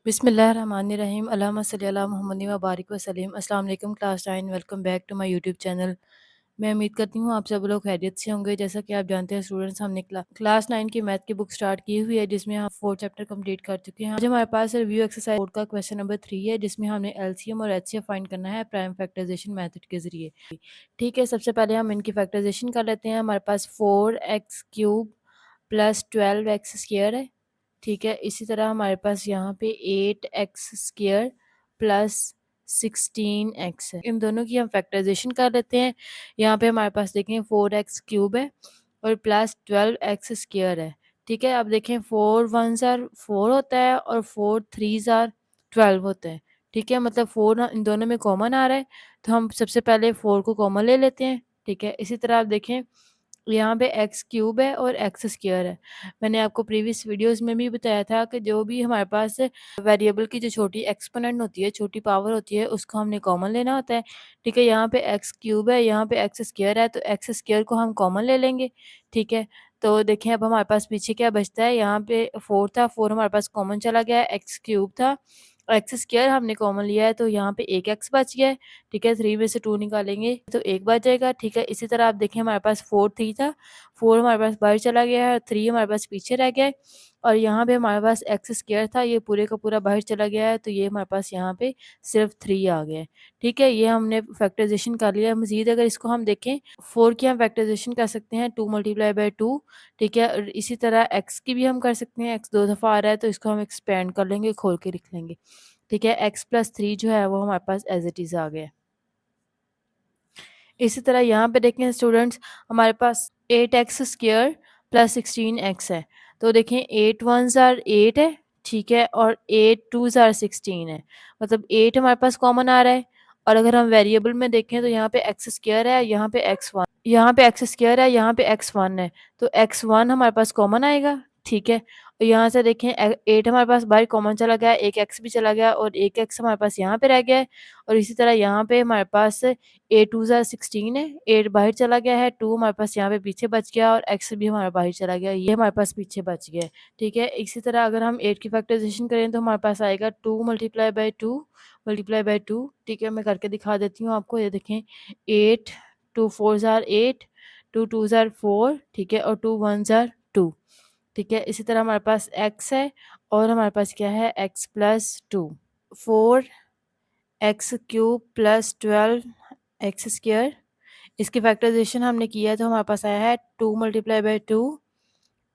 बिस्मिल्लाहिर्रहमानिर्रहीम अल्लाहुम्मा सल्ली अला मुहम्मद व बारिक वसल्लम। अस्सलाम वालेकुम class 9, welcome back to my YouTube channel. मैं उम्मीद करती हूँ आप सब लोग खैरियत से होंगे। जैसा कि आप जानते हैं स्टूडेंट्स, हमने क्लास 9 की मैथ की बुक स्टार्ट की हुई है, जिसमें हम 4 चैप्टर कंप्लीट कर चुके हैं। आज हमारे पास रिव्यू एक्सरसाइज बोर्ड का क्वेश्चन नंबर 3 है, जिसमें हमने एलसीएम और एचसीएफ फाइंड करना है प्राइम फैक्टराइजेशन मेथड के जरिए। ठीक है, सबसे पहले हम इनकी फैक्टराइजेशन कर लेते हैं। हमारे पास 4x³ प्लस 12x² है। ठीक है, इसी तरह हमारे पास यहाँ पे 8x² प्लस 16x है। इन दोनों की हम फैक्टराइजेशन कर लेते हैं। यहाँ पे हमारे पास देखें 4x³ है और प्लस 12x² है। ठीक है, अब देखें 4 1s आर 4 होता है और 4 3s आर 12 होता है। ठीक है, मतलब 4 इन दोनों में कॉमन आ रहा है, तो हम सबसे पहले 4 को कॉमन ले लेते हैं। ठीक है, इसी तरह आप देखें यहाँ पे x³ है और x² है। मैंने आपको प्रीवियस वीडियोस में भी बताया था कि जो भी हमारे पास वेरिएबल की जो छोटी एक्सपोनेंट होती है, छोटी पावर होती है, उसको हमने कॉमन लेना होता है। ठीक है, यहाँ पे x³ है, यहाँ पे x² है, तो x² को हम कॉमन ले लेंगे। ठीक है, तो देखें अब हमारे पास पीछे क्या बचता है। यहाँ पे 4 था, 4 हमारे पास कॉमन चला गया है, x³ था और x² हमने कॉमन लिया है, तो यहाँ पे एक x बच गया है। ठीक है, 3 में से 2 निकालेंगे तो 1 बच जाएगा। ठीक है, इसी तरह आप देखें हमारे पास 4 3 था, 4 हमारे पास बाहर चला गया है, 3 हमारे पास पीछे रह गया है और यहाँ पे हमारे पास x² था, ये पूरे का पूरा बाहर चला गया है, तो ये हमारे पास यहाँ पे सिर्फ 3 आ गया है। ठीक है, ये हमने फैक्टराइजेशन कर लिया है। मजीद अगर इसको हम देखें, 4 की हम फैक्टराइजेशन कर सकते हैं 2 × 2। ठीक है, और इसी तरह x की भी हम कर सकते हैं। x 2 दफ़ा आ रहा है, तो इसको हम एक्सपेंड कर लेंगे, खोल के लिख लेंगे। ठीक है, x + 3 जो है वो हमारे पास एज इट इज़ आ गया है। इसी तरह यहाँ पे देखें स्टूडेंट्स, हमारे पास 8x² प्लस 16x है। तो देखें 8 1s आर 8 है। ठीक है, और 8 2s आर 16 है, मतलब 8 हमारे पास कॉमन आ रहा है। और अगर हम वेरिएबल में देखें तो यहाँ पे x² है, यहाँ पे x1, यहाँ पे x² है, यहाँ पे x1 है, तो x1 हमारे पास कॉमन आएगा। ठीक है, और यहाँ से देखें 8 हमारे पास बाहर कॉमन चला गया, एक x भी चला गया और एक x हमारे पास यहाँ पे रह गया है। और इसी तरह यहाँ पे हमारे पास 8 2s आर 16 है, 8 बाहर चला गया है, 2 हमारे पास यहाँ पे पीछे बच गया और x भी हमारा बाहर चला गया, ये हमारे पास पीछे बच गया है। ठीक है, इसी तरह अगर हम 8 की फैक्टराइजेशन करें तो हमारे पास आएगा 2 × 2 × 2। ठीक है, मैं करके दिखा देती हूँ आपको। ये देखें 8 2 4s आर 8, 2 2s आर 4। ठीक है, और 2 1s आर 2। ठीक है, इसी तरह हमारे पास x है और हमारे पास क्या है x + 2। 4x³ प्लस 12x², इसकी फैक्टराइजेशन हमने किया है तो हमारे पास आया है 2 × 2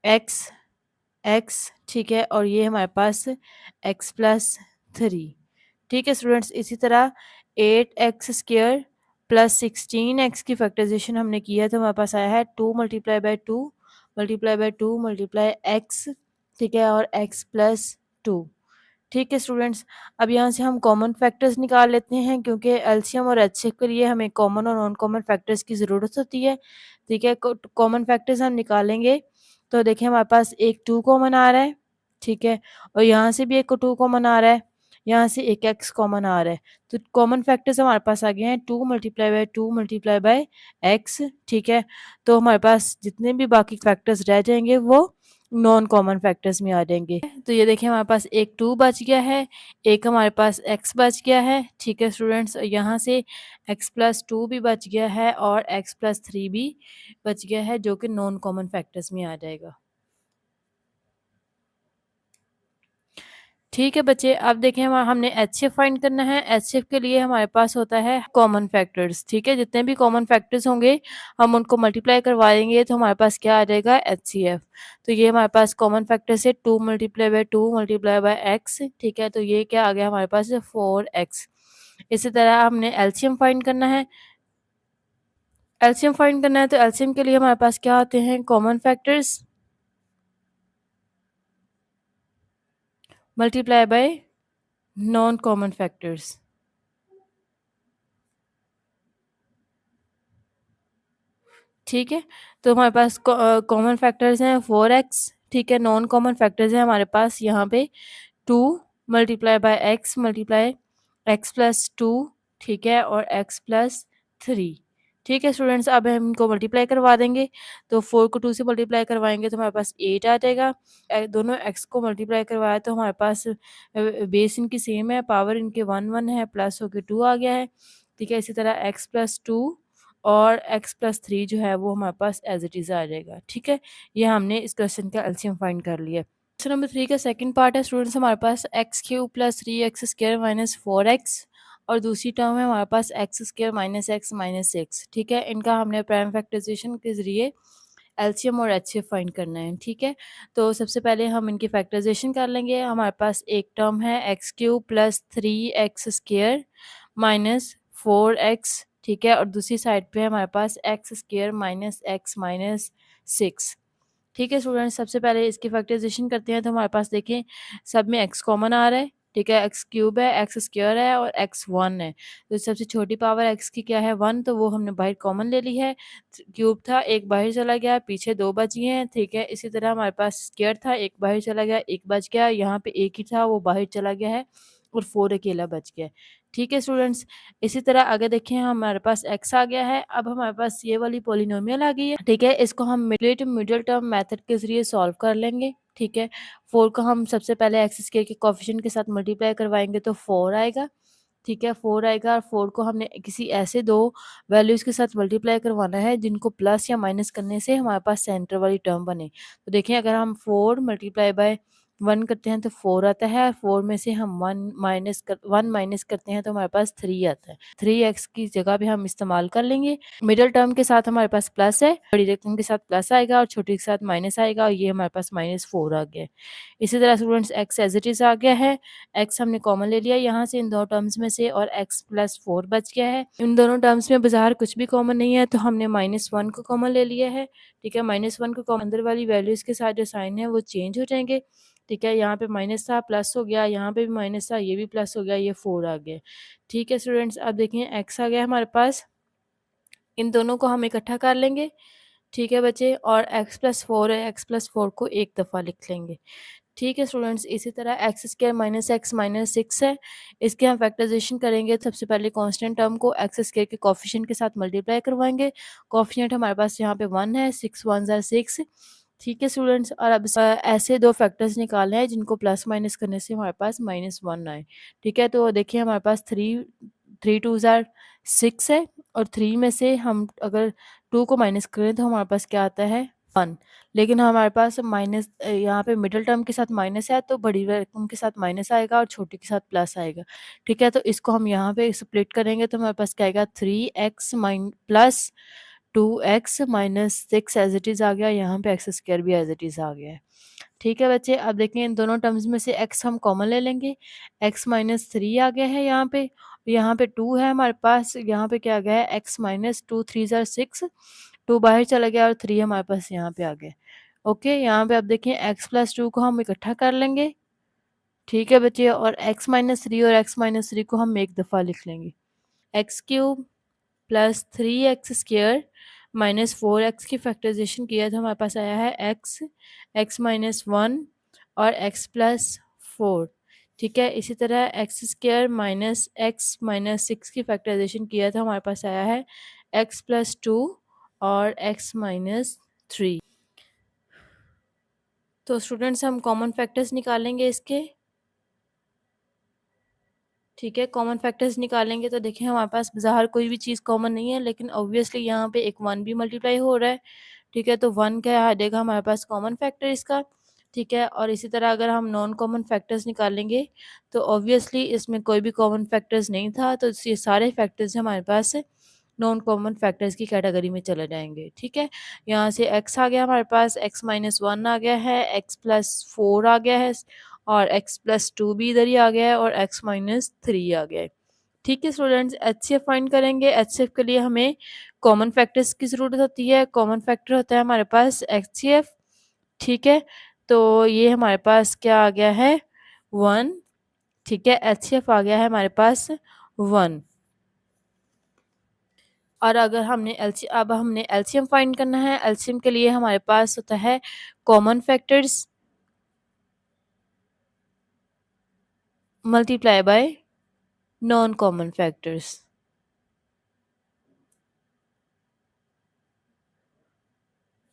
x x। ठीक है, और ये हमारे पास x + 3। ठीक है स्टूडेंट्स, इसी तरह 8x² प्लस 16x की फैक्टराइजेशन हमने किया है तो हमारे पास आया है 2 × 2 × 2 × x। ठीक है, और x + 2। ठीक है स्टूडेंट्स, अब यहाँ से हम कॉमन फैक्टर्स निकाल लेते हैं, क्योंकि एलसीएम और एचसीएफ के लिए हमें कॉमन और नॉन कॉमन फैक्टर्स की ज़रूरत होती है। ठीक है, कॉमन फैक्टर्स हम निकालेंगे तो देखिए हमारे पास एक 2 कॉमन आ रहा है। ठीक है, और यहाँ से भी एक 2 कॉमन आ रहा है, यहाँ से एक x कॉमन आ रहा है, तो कॉमन फैक्टर्स हमारे पास आ गए हैं 2 × 2 × x। ठीक है, तो हमारे पास जितने भी बाकी फैक्टर्स रह जाएंगे वो नॉन कॉमन फैक्टर्स में आ जाएंगे। तो ये देखिए हमारे पास एक 2 बच गया है, एक हमारे पास x बच गया है। ठीक है स्टूडेंट्स, यहाँ से x + 2 भी बच गया है और x + 3 भी बच गया है, जो कि नॉन कॉमन फैक्टर्स में आ जाएगा। ठीक है बच्चे, अब देखें हमने एचसीएफ फाइंड करना है। एचसीएफ के लिए हमारे पास होता है कॉमन फैक्टर्स। ठीक है, जितने भी कॉमन फैक्टर्स होंगे हम उनको मल्टीप्लाई करवाएंगे तो हमारे पास क्या आ जाएगा एचसीएफ। तो ये हमारे पास कॉमन फैक्टर्स है 2 × 2 × x। ठीक है, तो ये क्या आ गया हमारे पास 4x। इसी तरह हमने एलसीएम फाइंड करना है। एलसीएम फाइंड करना है तो एलसीएम के लिए हमारे पास क्या आते हैं common factors multiply by non common factors. ठीक है, तो हमारे पास कॉमन फैक्टर्स हैं 4x। ठीक है, नॉन कॉमन फैक्टर्स हैं हमारे पास यहाँ पे 2 × x × x + 2। ठीक है, और x + 3। ठीक है स्टूडेंट्स, अब हम इनको मल्टीप्लाई करवा देंगे। तो 4 को 2 से मल्टीप्लाई करवाएंगे तो हमारे पास 8 आ जाएगा। दोनों एक्स को मल्टीप्लाई करवाया तो हमारे पास बेस इनकी सेम है, पावर इनके 1 1 है, प्लस होके 2 आ गया है। ठीक है, इसी तरह एक्स प्लस 2 और एक्स प्लस 3 जो है वो हमारे पास एज इट इज़ आ जाएगा। ठीक है, ये हमने इस क्वेश्चन का एलसीएम फाइंड कर लिया। क्वेश्चन नंबर 3 का सेकंड पार्ट है स्टूडेंट्स, हमारे पास x cube plus 3x² minus 4x और दूसरी टर्म है हमारे पास x² माइनस एक्स माइनस 6। ठीक है, इनका हमने प्राइम फैक्टराइजेशन के ज़रिए एलसीएम और एचसीएफ फाइंड करना है। ठीक है, तो सबसे पहले हम इनकी फैक्टराइजेशन कर लेंगे। हमारे पास एक टर्म है x cube plus 3x² minus 4x। ठीक है, और दूसरी साइड पे हमारे पास x² माइनस एक्स माइनस 6। ठीक है स्टूडेंट्स, सबसे पहले इसकी फैक्टराइजेशन करते हैं। तो हमारे पास देखें सब में x कॉमन आ रहा है। ठीक है, एक्स क्यूब है, एक्स स्क्वायर है और एक्स 1 है। तो सबसे छोटी पावर x की क्या है 1, तो वो हमने बाहर कॉमन ले ली है। क्यूब था, एक बाहर चला गया, पीछे 2 बच गए हैं। ठीक है, इसी तरह हमारे पास स्क्वायर था, एक बाहर चला गया, एक बच गया। यहाँ पे एक ही था, वो बाहर चला गया है और 4 अकेला बच गया है। ठीक है स्टूडेंट्स, इसी तरह आगे देखें हमारे पास x आ गया है। अब हमारे पास ये वाली पॉलिनोमियल आ गई है। ठीक है, इसको हम मिडिल टर्म मेथड के जरिए सॉल्व कर लेंगे। ठीक है, 4 को हम सबसे पहले एक्स स्क्वायर के कोफिशिएंट के साथ मल्टीप्लाई करवाएंगे तो 4 आएगा। ठीक है, 4 आएगा और 4 को हमने किसी ऐसे दो वैल्यूज़ के साथ मल्टीप्लाई करवाना है जिनको प्लस या माइनस करने से हमारे पास सेंटर वाली टर्म बने। तो देखिए अगर हम 4 मल्टीप्लाई बाय 1 करते हैं तो 4 आता है और 4 में से हम 1 माइनस करते हैं तो हमारे पास 3 आता है। 3x की जगह पे हम इस्तेमाल कर लेंगे। मिडल टर्म के साथ हमारे पास प्लस है, बड़ी रकम के साथ प्लस आएगा और छोटी के साथ माइनस आएगा और ये हमारे पास -4 आ गया है। इसी तरह students x as it is आ गया है। x हमने कॉमन ले लिया यहाँ से इन दो टर्म्स में से और x प्लस 4 बच गया है। इन दोनों टर्म्स में बाहर कुछ भी कॉमन नहीं है तो हमने -1 को कॉमन ले लिया है। ठीक है, -1 को कॉमन अंदर वाली वैल्यूज़ के साथ जो साइन है वो चेंज हो जाएंगे। ठीक है, यहाँ पे माइनस था प्लस हो गया, यहाँ पे भी माइनस था ये भी प्लस हो गया, ये 4 आ गया। ठीक है स्टूडेंट्स, अब देखिए x आ गया हमारे पास, इन दोनों को हम इकट्ठा कर लेंगे। ठीक है बच्चे, और x प्लस 4 है, x प्लस 4 को एक दफ़ा लिख लेंगे। ठीक है स्टूडेंट्स, इसी तरह x square minus x minus 6 है, इसके हम फैक्टराइजेशन करेंगे। सबसे पहले कांस्टेंट टर्म को एक्स स्क्वायर के कोफिशिएंट के साथ मल्टीप्लाई करवाएंगे। कोफिशिएंट हमारे पास यहाँ पे 1 है, 6 1 ज़ार 6। ठीक है स्टूडेंट्स, और अब ऐसे दो फैक्टर्स निकालने हैं जिनको प्लस माइनस करने से हमारे पास -1 आए। ठीक है, तो देखिए हमारे पास 3 2 ज़ार 6 है और 3 में से हम अगर 2 को माइनस करें तो हमारे पास क्या आता है 1। लेकिन हमारे पास माइनस यहाँ पे मिडल टर्म के साथ माइनस है तो बड़ी रकम के साथ माइनस आएगा और छोटी के साथ प्लस आएगा। ठीक है, तो इसको हम यहाँ पे स्प्लिट करेंगे तो हमारे पास क्या आएगा 3x plus 2x minus 6 as it is आ गया। यहाँ पे एक्स स्क्वायर भी एज इट इज़ आ गया है। ठीक है बच्चे, अब देखें इन दोनों टर्म्स में से x हम कॉमन ले लेंगे। x माइनस 3 आ गया है यहाँ पे 2 है हमारे पास, यहाँ पे क्या आ गया है x माइनस 2 3 ज़ार 6, 2 बाहर चला गया और 3 हमारे पास यहाँ पे आ गया। ओके, यहाँ पे अब देखें x प्लस 2 को हम इकट्ठा कर लेंगे। ठीक है बच्चे, और x माइनस 3 और x माइनस 3 को हम एक दफ़ा लिख लेंगे। X cube plus 3x² minus 4x की फैक्टराइजेशन किया तो हमारे पास आया है x माइनस 1 और x प्लस 4। ठीक है, इसी तरह x² माइनस x माइनस 6 की फैक्टराइजेशन किया तो हमारे पास आया है x प्लस 2 और x माइनस 3। तो स्टूडेंट्स हम कॉमन फैक्टर्स निकालेंगे इसके। ठीक है, कॉमन फैक्टर्स निकालेंगे तो देखिए हमारे पास बाहर कोई भी चीज़ कॉमन नहीं है, लेकिन ऑब्वियसली यहाँ पे एक 1 भी मल्टीप्लाई हो रहा है। ठीक है, तो 1 क्या आ जाएगा हमारे पास कॉमन फैक्टर इसका। ठीक है, और इसी तरह अगर हम नॉन कॉमन फैक्टर्स निकालेंगे तो ऑब्वियसली इसमें कोई भी कॉमन फैक्टर्स नहीं था, तो ये सारे फैक्टर्स हमारे पास नॉन कॉमन फैक्टर्स की कैटेगरी में चले जाएंगे। ठीक है, यहाँ से x आ गया हमारे पास, x माइनस 1 आ गया है, x प्लस 4 आ गया है और x प्लस 2 भी इधर ही आ गया है और x माइनस 3 आ गया है। ठीक है स्टूडेंट्स, HCF फाइंड करेंगे। HCF के लिए हमें कॉमन फैक्टर्स की ज़रूरत होती है। कॉमन फैक्टर होता है हमारे पास HCF। ठीक है, तो ये हमारे पास क्या आ गया है 1। ठीक है, HCF आ गया है हमारे पास 1। और अगर अब हमने एलसीएम फाइंड करना है। एलसीएम के लिए हमारे पास होता है common factors multiply by non common factors.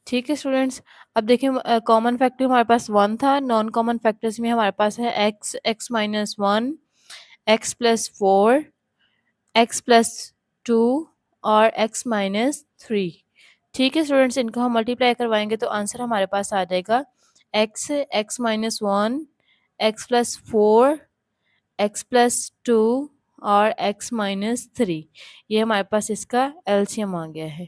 ठीक है स्टूडेंट्स। अब देखिए कॉमन फैक्टर हमारे पास 1 था, नॉन कॉमन फैक्टर्स में हमारे पास है x, x-1, x+4, x+2 और x-3। ठीक है स्टूडेंट्स, इनको हम मल्टीप्लाई करवाएंगे तो आंसर हमारे पास आ जाएगा x, x-1, x+4, x+2 और x-3। ये हमारे पास इसका एलसीएम आ गया है।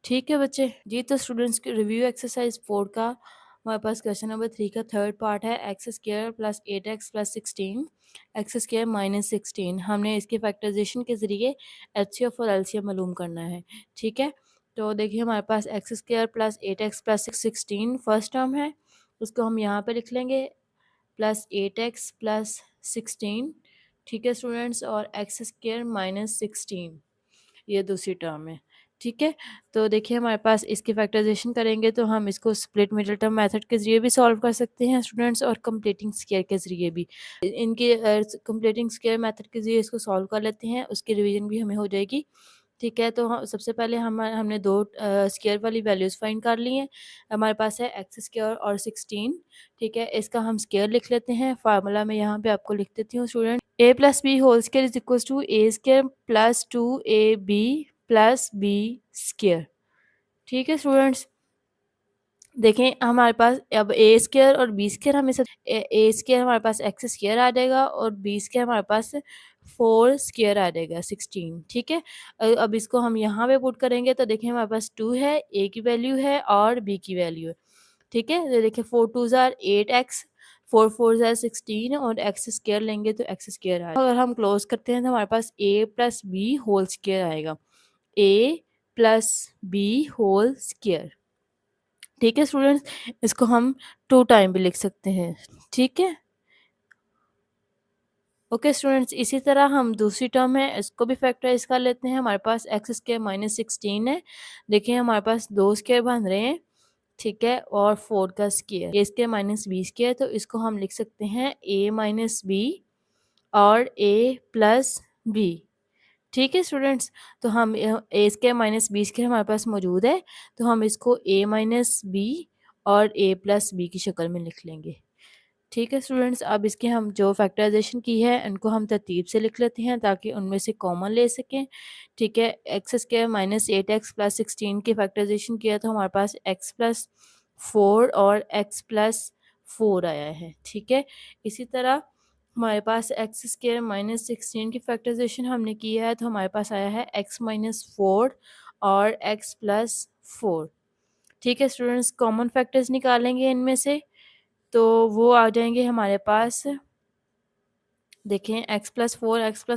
ठीक है बच्चे जी। तो स्टूडेंट्स की रिव्यू एक्सरसाइज 4 का हमारे पास क्वेश्चन नंबर 3 का थर्ड पार्ट है x square plus 8x plus 16 x square minus 16। हमने इसके फैक्टराइजेशन के ज़रिए एचसीएफ और एलसीएम मालूम करना है। ठीक है, तो देखिए हमारे पास x square plus 8x plus 16 first term है, उसको हम यहाँ पे लिख लेंगे प्लस 8x प्लस 16। ठीक है स्टूडेंट्स, और एक्स स्क्र माइनस 16 ये दूसरी टर्म है। ठीक है, तो देखिए हमारे पास इसकी फैक्टराइजेशन करेंगे तो हम इसको स्प्लिट मिडिल टर्म मेथड के ज़रिए भी सॉल्व कर सकते हैं स्टूडेंट्स, और कंप्लीटिंग स्क्वायर के ज़रिए भी। इनके कंप्लीटिंग स्क्वायर मेथड के ज़रिए इसको सॉल्व कर लेते हैं, उसकी रिवीजन भी हमें हो जाएगी। ठीक है, तो सबसे पहले हमने दो स्क्वायर वाली वैल्यूज़ फाइंड कर ली हैं। हमारे पास है एक्स स्क्वायर और 16। ठीक है, इसका हम स्क्वायर लिख लेते हैं। फार्मूला मैं यहाँ पे आपको लिख देती हूँ student. A plus b whole square is equal to a square plus 2ab plus b square. ठीक है स्टूडेंट्स, देखें हमारे पास अब ए स्क्वायर और बी स्क्वायर हमें सब ए स्क्वायर हमारे पास एक्स स्क्वायर आ जाएगा और बी स्क्वायर हमारे पास 4 स्क्वायर आ जाएगा 16। ठीक है, अब इसको हम यहाँ पे पुट करेंगे तो देखें हमारे पास 2 है, ए की वैल्यू है और बी की वैल्यू है। ठीक है, तो देखिए 4 2 ज़ार 8x, 4 4 ज़ार 16 और एक्स स्क्वायर लेंगे तो एक्स स्क्वायर आएगा। अगर हम क्लोज करते हैं तो हमारे पास a plus b whole square आएगा, a plus b whole square. ठीक है स्टूडेंट्स, इसको हम 2 टाइम भी लिख सकते हैं। ठीक है, ओके स्टूडेंट्स, इसी तरह हम दूसरी टर्म है इसको भी फैक्टराइज कर लेते हैं। हमारे पास एक्स स्क्वायर माइनस 16 है। देखिए हमारे पास दो स्क्वायर बन रहे हैं। ठीक है, और 4 का स्क्वायर ए स्क्वायर माइनस बी स्क्वायर, तो इसको हम लिख सकते हैं ए माइनस बी और ए प्लस बी। ठीक है स्टूडेंट्स, तो हम ए स्क्वायर माइनस बी स्क्वायर हमारे पास मौजूद है, तो हम इसको ए माइनस बी और ए प्लस बी की शक्ल में लिख लेंगे। ठीक है स्टूडेंट्स, अब इसके हम जो फैक्टराइजेशन की है उनको हम तरतीब से लिख लेते हैं ताकि उनमें से कॉमन ले सकें। ठीक है, x square minus 8x plus 16 की फैक्टराइजेशन किया तो हमारे पास x प्लस 4 और x प्लस 4 आया है। ठीक है, इसी तरह हमारे पास एक्स स्क्वायर माइनस 16 की फैक्टराइजेशन हमने किया है तो हमारे पास आया है x माइनस 4 और x प्लस 4। ठीक है स्टूडेंट्स, कॉमन फैक्टर्स निकालेंगे इनमें से तो वो आ जाएंगे हमारे पास। देखें एक्स प्लस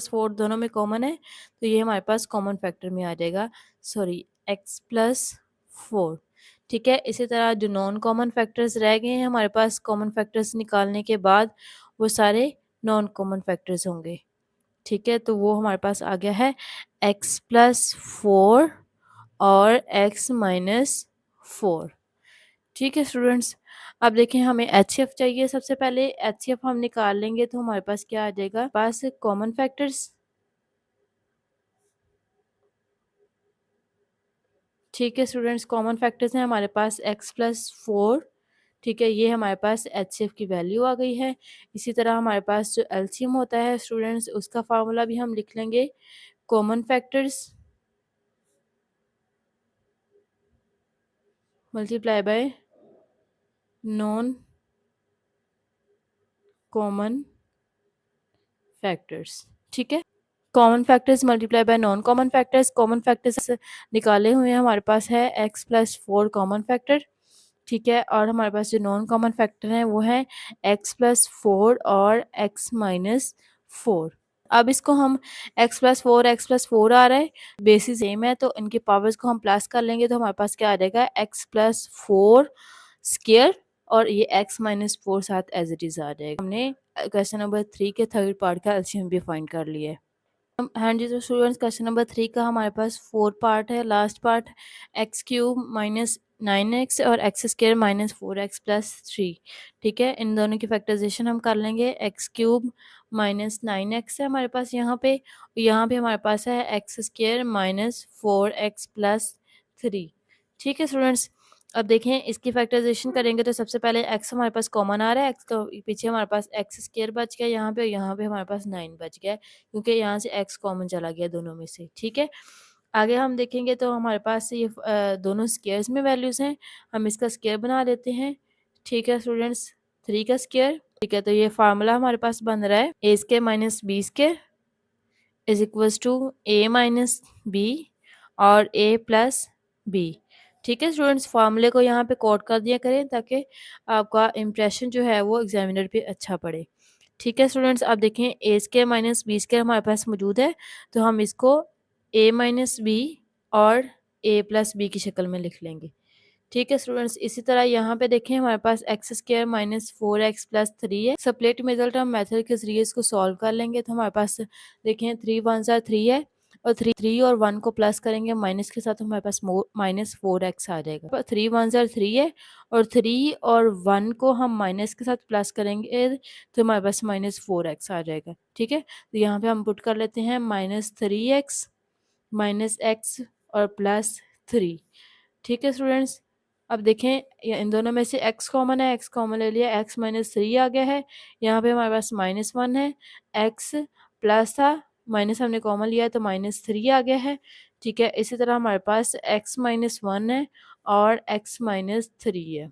फोर दोनों में कॉमन है तो ये हमारे पास कॉमन फैक्टर में आ जाएगा, सॉरी एक्स प्लस 4। ठीक है, इसी तरह जो नॉन कॉमन फैक्टर्स रह गए हैं हमारे पास कॉमन फैक्टर्स निकालने के बाद वो सारे नॉन कॉमन फैक्टर्स होंगे। ठीक है, तो वो हमारे पास आ गया है एक्स प्लस 4 और एक्स माइनस 4। ठीक है स्टूडेंट्स, अब देखें हमें एचसीएफ चाहिए। सबसे पहले एचसीएफ हम निकाल लेंगे तो हमारे पास क्या आ जाएगा, पास कॉमन फैक्टर्स। ठीक है स्टूडेंट्स, कॉमन फैक्टर्स हैं हमारे पास एक्स प्लस 4। ठीक है, ये हमारे पास एचसीएफ की वैल्यू आ गई है। इसी तरह हमारे पास जो एलसीएम होता है स्टूडेंट्स उसका फार्मूला भी हम लिख लेंगे, common factors multiply by non common factors. ठीक है, common factors multiply by non common factors. Common factors निकाले हुए हैं हमारे पास है एक्स प्लस 4 कॉमन फैक्टर। ठीक है, और हमारे पास जो नॉन कॉमन फैक्टर हैं वो है एक्स प्लस 4 और एक्स माइनस 4। अब इसको हम एक्स प्लस फोर आ रहा है, बेसिस सेम है तो इनके पावर्स को हम प्लस कर लेंगे तो हमारे पास क्या आ जाएगा, एक्स प्लस 4 स्क्वायर और ये एक्स माइनस 4 साथ एज इट इज़ आ जाएगा। हमने क्वेश्चन नंबर 3 के थर्ड पार्ट का एलसीएम भी फाइंड कर लिया है। हाँ जी, तो स्टूडेंट्स क्वेश्चन नंबर 3 का हमारे पास 4 पार्ट है। Last part x cube minus 9x और x square minus 4x plus 3। ठीक है, इन दोनों की फैक्टराइजेशन हम कर लेंगे। एक्स क्यूब माइनस 9x है हमारे पास यहाँ पे हमारे पास है x square minus 4x plus 3। ठीक है स्टूडेंट्स, अब देखें इसकी फैक्टराइजेशन करेंगे तो सबसे पहले x हमारे पास कॉमन आ रहा है, x को पीछे हमारे पास एक्स स्क्वायर बच गया यहाँ पे हमारे पास 9 बच गया है, क्योंकि यहाँ से x कॉमन चला गया दोनों में से। ठीक है, आगे हम देखेंगे तो हमारे पास ये दोनों स्क्वायर्स में वैल्यूज़ हैं, हम इसका स्क्वायर बना लेते हैं। ठीक है स्टूडेंट्स, 3 का स्क्वायर। ठीक है, तो ये फार्मूला हमारे पास बन रहा है a square minus b square is equals to a minus b और ए प्लस बी। ठीक है स्टूडेंट्स, फार्मूले को यहाँ पे कोड कर दिया करें ताकि आपका इम्प्रेशन जो है वो एग्जामिनर पे अच्छा पड़े। ठीक है स्टूडेंट्स, आप देखें ए स्क्वायर माइनस बी स्क्वायर हमारे पास मौजूद है, तो हम इसको ए माइनस बी और ए प्लस बी की शक्ल में लिख लेंगे। ठीक है स्टूडेंट्स, इसी तरह यहाँ पे देखें हमारे पास x square minus 4x plus 3 है। स्प्लिट मिडल टर्म मेथड के जरिए इसको सॉल्व कर लेंगे तो हमारे पास देखें 3 1 ज़ा 3 है और 3 और 1 को प्लस करेंगे माइनस के साथ, तो हमारे पास माइनस 4x आ जाएगा। 3 1 ज़ा 3 है और 3 और 1 को हम माइनस के साथ प्लस करेंगे तो हमारे पास माइनस 4x आ जाएगा। ठीक है, तो यहाँ पे हम पुट कर लेते हैं माइनस 3x माइनस x और प्लस 3। ठीक है स्टूडेंट्स, अब देखें इन दोनों में से x कॉमन है, x कॉमन ले लिया, x माइनस 3 आ गया है। यहाँ पे हमारे पास माइनस 1 है, x प्लस था, माइनस हमने कॉमन लिया है तो माइनस 3 आ गया है। ठीक है, इसी तरह हमारे पास x माइनस 1 है और x माइनस 3 है।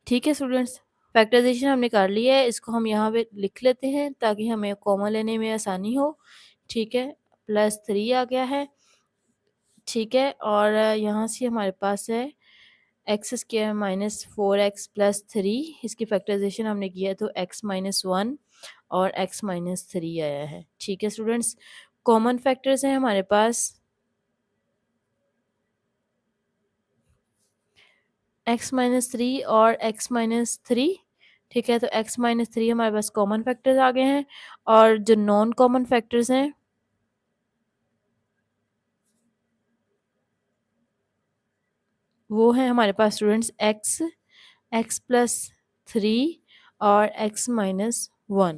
ठीक है स्टूडेंट्स, फैक्टराइजेशन हमने कर लिया है, इसको हम यहाँ पे लिख लेते हैं ताकि हमें कॉमन लेने में आसानी हो। ठीक है, प्लस 3 आ गया है। ठीक है, और यहाँ से हमारे पास है x square minus 4x plus 3, इसकी फैक्टराइजेशन हमने किया है तो x माइनस 1 और x माइनस 3 आया है। ठीक है स्टूडेंट्स, कॉमन फैक्टर्स हैं हमारे पास x माइनस 3 और x माइनस 3। ठीक है, तो x माइनस 3 हमारे पास कॉमन फैक्टर्स आ गए हैं, और जो नॉन कॉमन फैक्टर्स हैं वो है हमारे पास स्टूडेंट्स x प्लस 3 और x माइनस 1।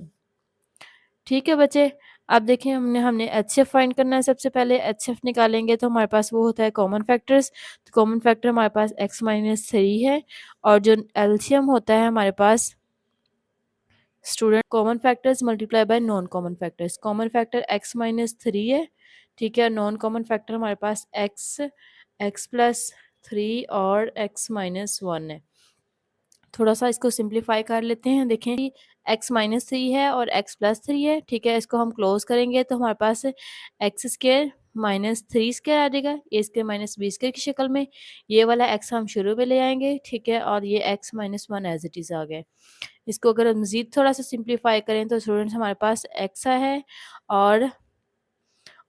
ठीक है बच्चे, अब देखिए हमने हमने एच एफ फाइंड करना है। सबसे पहले एच एफ निकालेंगे तो हमारे पास वो होता है कॉमन फैक्टर्स, तो कॉमन फैक्टर हमारे पास x माइनस 3 है, और जो एलसीएम होता है हमारे पास student common factors multiply by non common factors. Common factor x minus 3 है। ठीक है, नॉन कॉमन फैक्टर हमारे पास x प्लस 3 और x माइनस 1 है। थोड़ा सा इसको सिंप्लीफाई कर लेते हैं। देखें x माइनस 3 है और x प्लस 3 है। ठीक है, इसको हम क्लोज करेंगे तो हमारे पास एक्स स्क्र माइनस 3 स्क्र आ जाएगा, ए स्क्र माइनस बी स्क्र की शक्ल में। ये वाला x हम शुरू में ले आएंगे। ठीक है, और ये x minus 1 as it is आ गया। इसको अगर हम मज़ीद थोड़ा सा सिंप्लीफाई करें तो स्टूडेंट्स हमारे पास x है, और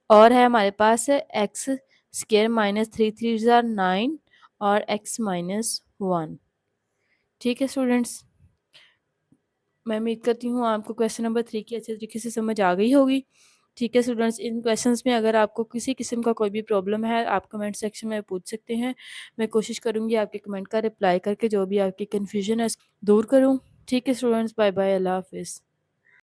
है हमारे पास एक्स स्क्र माइनस 3 3 ज़ा 9 और x माइनस 1। ठीक है स्टूडेंट्स, मैं उम्मीद करती हूँ आपको क्वेश्चन नंबर 3 की अच्छे तरीके से समझ आ गई होगी। ठीक है स्टूडेंट्स, इन क्वेश्चंस में अगर आपको किसी किस्म का कोई भी प्रॉब्लम है आप कमेंट सेक्शन में पूछ सकते हैं। मैं कोशिश करूँगी आपके कमेंट का रिप्लाई करके जो भी आपकी कन्फ्यूजन है दूर करूँ। ठीक है स्टूडेंट्स, बाय बाय, अल्लाह हाफिज़।